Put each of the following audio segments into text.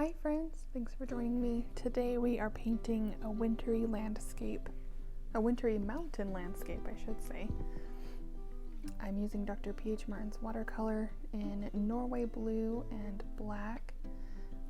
Hi friends, thanks for joining me. Today we are painting a wintry landscape, a wintry mountain landscape I should say. I'm using Dr. P.H. Martin's watercolor in Norway blue and black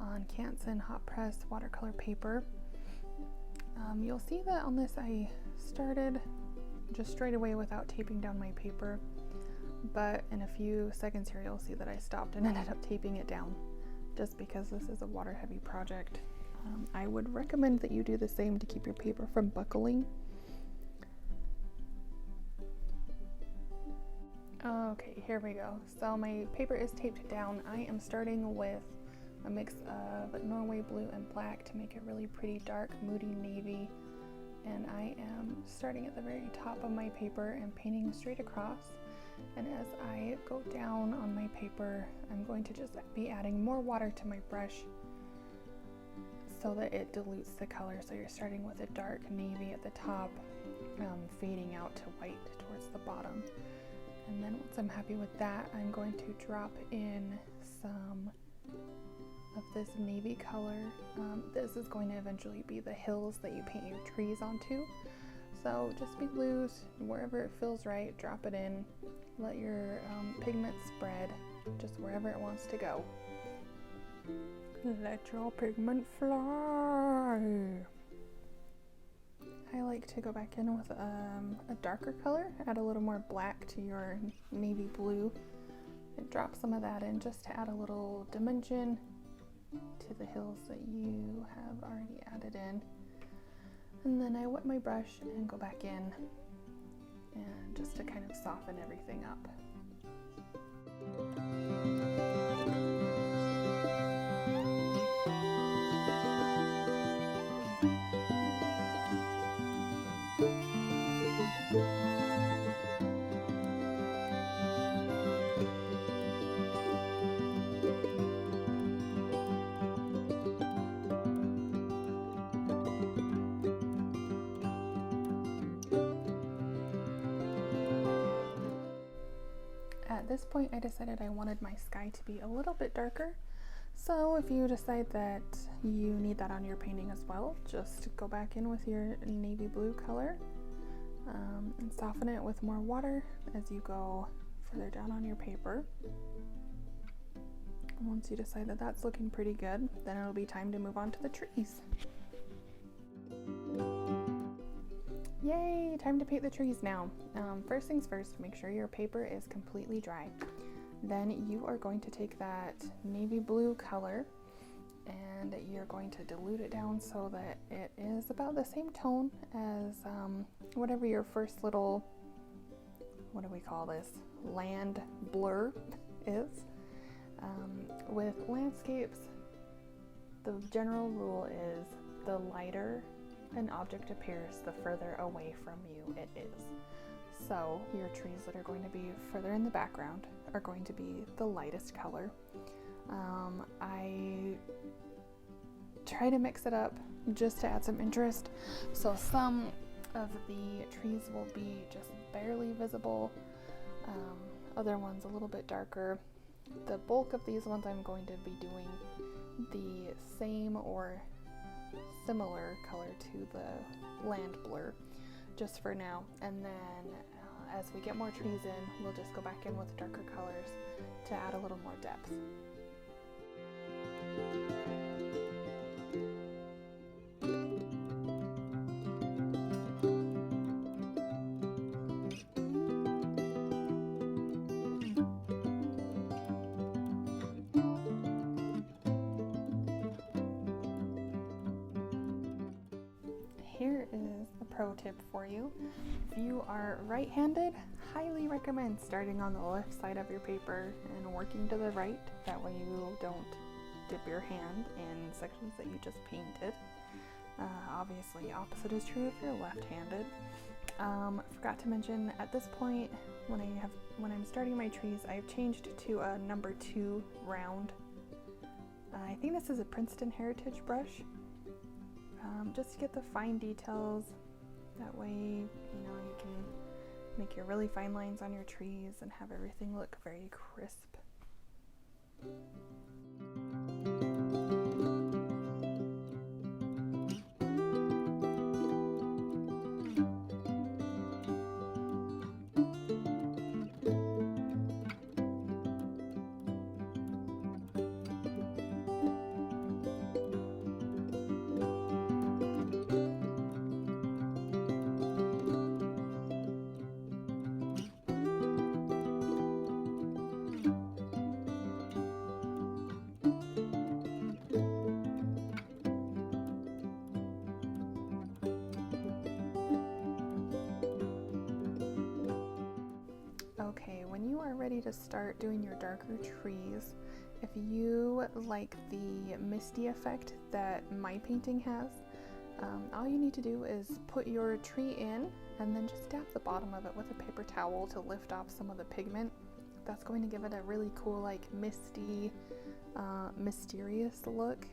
on Canson hot press watercolor paper. You'll see that on this I started just straight away without taping down my paper, but in a few seconds here you'll see that I stopped and ended up taping it down, just because this is a water heavy project. I would recommend that you do the same to keep your paper from buckling. Okay, here we go. So my paper is taped down. I am starting with a mix of Norway blue and black to make it really pretty dark, moody navy. And I am starting at the very top of my paper and painting straight across. And as I go down on my paper, I'm going to just be adding more water to my brush so that it dilutes the color. So you're starting with a dark navy at the top, fading out to white towards the bottom. And then once I'm happy with that, I'm going to drop in some of this navy color. This is going to eventually be the hills that you paint your trees onto. So just be loose, wherever it feels right, drop it in. Let your pigment spread just wherever it wants to go. Let your pigment fly. I like to go back in with a darker color, add a little more black to your navy blue, and drop some of that in just to add a little dimension to the hills that you have already added in. And then I wet my brush and go back in, and just to kind of soften everything up. At this point I decided I wanted my sky to be a little bit darker, so if you decide that you need that on your painting as well, just go back in with your navy blue color and soften it with more water as you go further down on your paper. Once you decide that that's looking pretty good, then it'll be time to move on to the trees. Yay, time to paint the trees now. First things first, make sure your paper is completely dry. Then you are going to take that navy blue color and you're going to dilute it down so that it is about the same tone as whatever your first little, what do we call this, land blur is. With landscapes, the general rule is the lighter an object appears, the further away from you it is. So your trees that are going to be further in the background are going to be the lightest color. I try to mix it up just to add some interest. So some of the trees will be just barely visible, other ones a little bit darker. The bulk of these ones I'm going to be doing the same or similar color to the land blur just for now, and then as we get more trees in, we'll just go back in with darker colors to add a little more depth. Here is a pro tip for you. If you are right-handed, highly recommend starting on the left side of your paper and working to the right. That way you don't dip your hand in sections that you just painted. Obviously, opposite is true if you're left-handed. Forgot to mention at this point, when I'm starting my trees, I've changed to a number 2 round. I think this is a Princeton Heritage brush. Just to get the fine details. That way, you can make your really fine lines on your trees and have everything look very crisp. ready to start doing your darker trees, if you like the Misti Effect that my painting has, all you need to do is put your tree in and then just dab the bottom of it with a paper towel to lift off some of the pigment. That's going to give it a really cool, like, misty, mysterious look.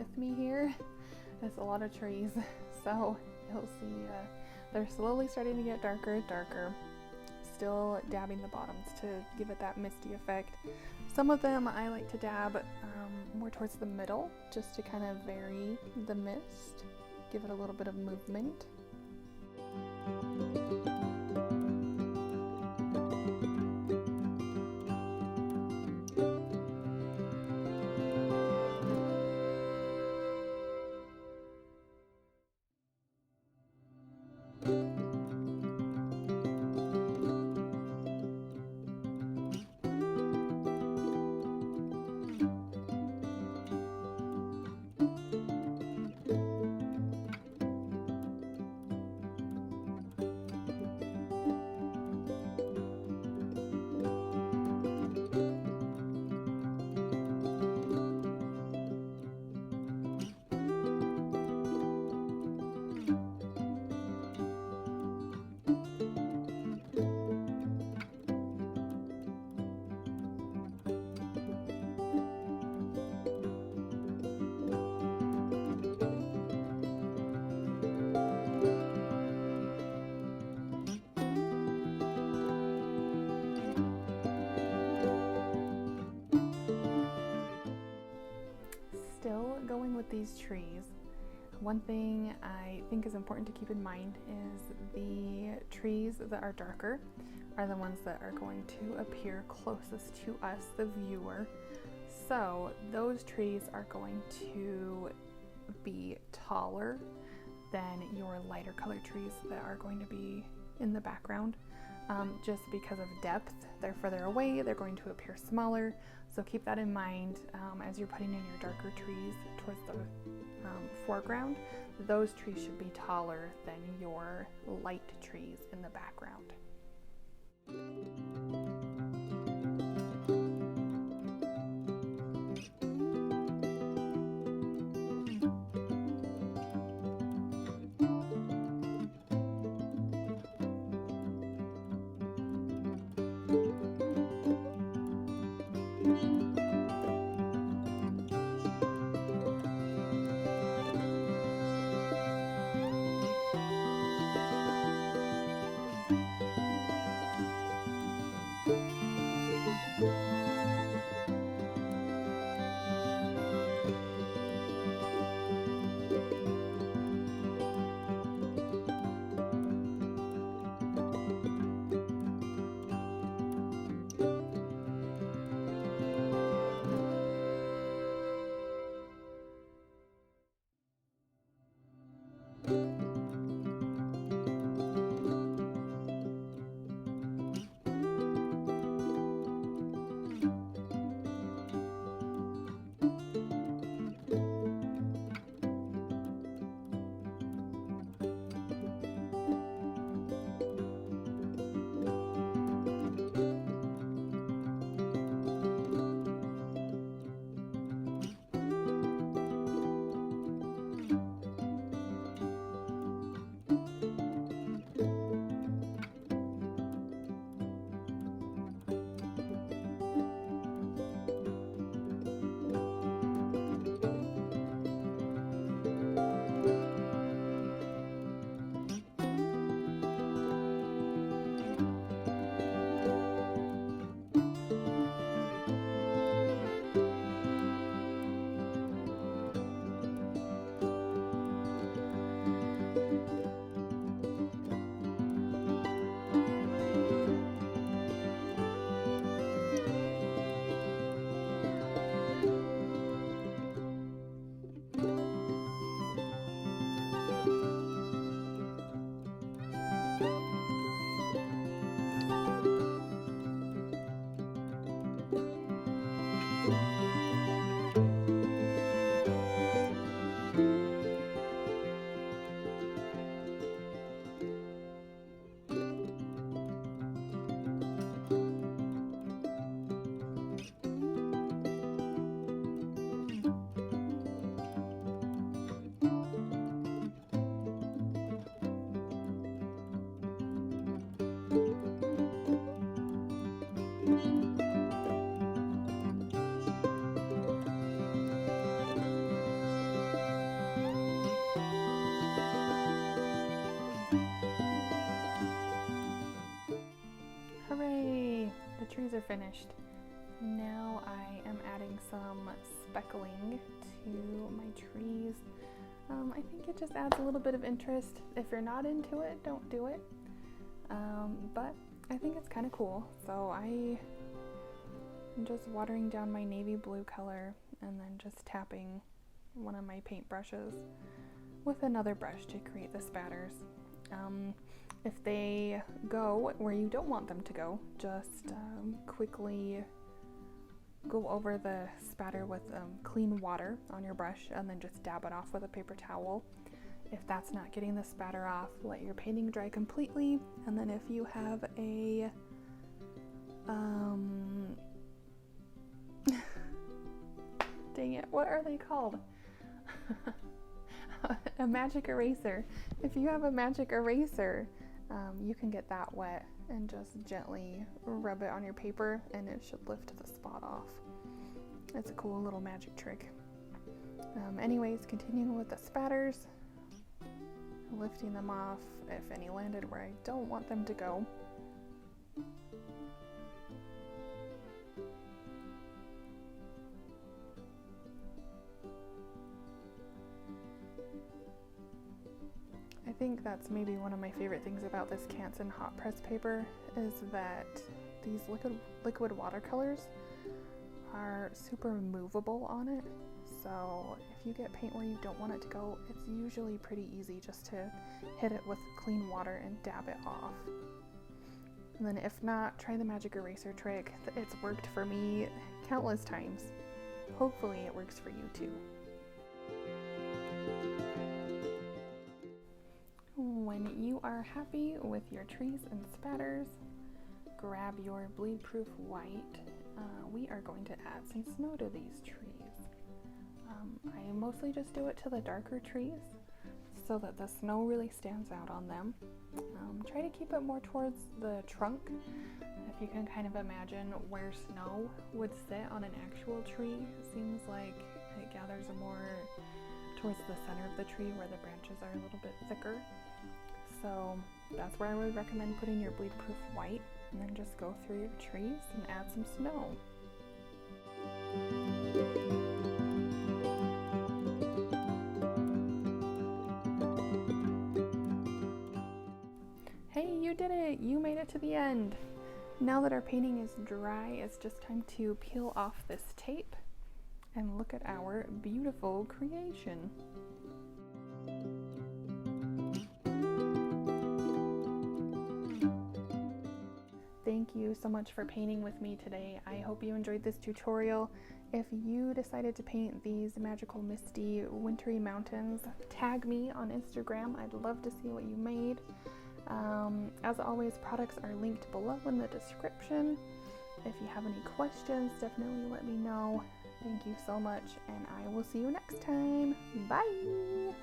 with me here. It's a lot of trees, so you'll see they're slowly starting to get darker and darker. Still dabbing the bottoms to give it that misty effect. Some of them I like to dab more towards the middle, just to kind of vary the mist, give it a little bit of movement. Still going with these trees, one thing I think is important to keep in mind is the trees that are darker are the ones that are going to appear closest to us, the viewer. So those trees are going to be taller than your lighter colored trees that are going to be in the background. Just because of depth, they're further away, they're going to appear smaller. So keep that in mind as you're putting in your darker trees towards the foreground. Those trees should be taller than your light trees in the background. finished. Now I am adding some speckling to my trees. I think it just adds a little bit of interest. If you're not into it, don't do it. But I think it's kind of cool. So I'm just watering down my navy blue color and then just tapping one of my paint brushes with another brush to create the spatters. If they go where you don't want them to go, just quickly go over the spatter with clean water on your brush and then just dab it off with a paper towel. If that's not getting the spatter off, let your painting dry completely, and then if you have a dang it, what are they called? A magic eraser. If you have a magic eraser, you can get that wet and just gently rub it on your paper and it should lift the spot off. It's a cool little magic trick. Anyways, continuing with the spatters, lifting them off if any landed where I don't want them to go. I think that's maybe one of my favorite things about this Canson hot press paper is that these liquid watercolors are super movable on it. So if you get paint where you don't want it to go, it's usually pretty easy just to hit it with clean water and dab it off. And then if not, try the magic eraser trick. It's worked for me countless times. Hopefully it works for you too. When you are happy with your trees and spatters, grab your bleed-proof white. We are going to add some snow to these trees. I mostly just do it to the darker trees so that the snow really stands out on them. Try to keep it more towards the trunk. If you can kind of imagine where snow would sit on an actual tree, it seems like it gathers more towards the center of the tree where the branches are a little bit thicker. So that's where I would recommend putting your bleed-proof white, and then just go through your trees and add some snow. Hey, you did it! You made it to the end! Now that our painting is dry, it's just time to peel off this tape and look at our beautiful creation. Thank you so much for painting with me today. I hope you enjoyed this tutorial. If you decided to paint these magical, misty, wintry mountains, tag me on Instagram. I'd love to see what you made. As always, products are linked below in the description. If you have any questions, definitely let me know. Thank you so much, and I will see you next time. Bye!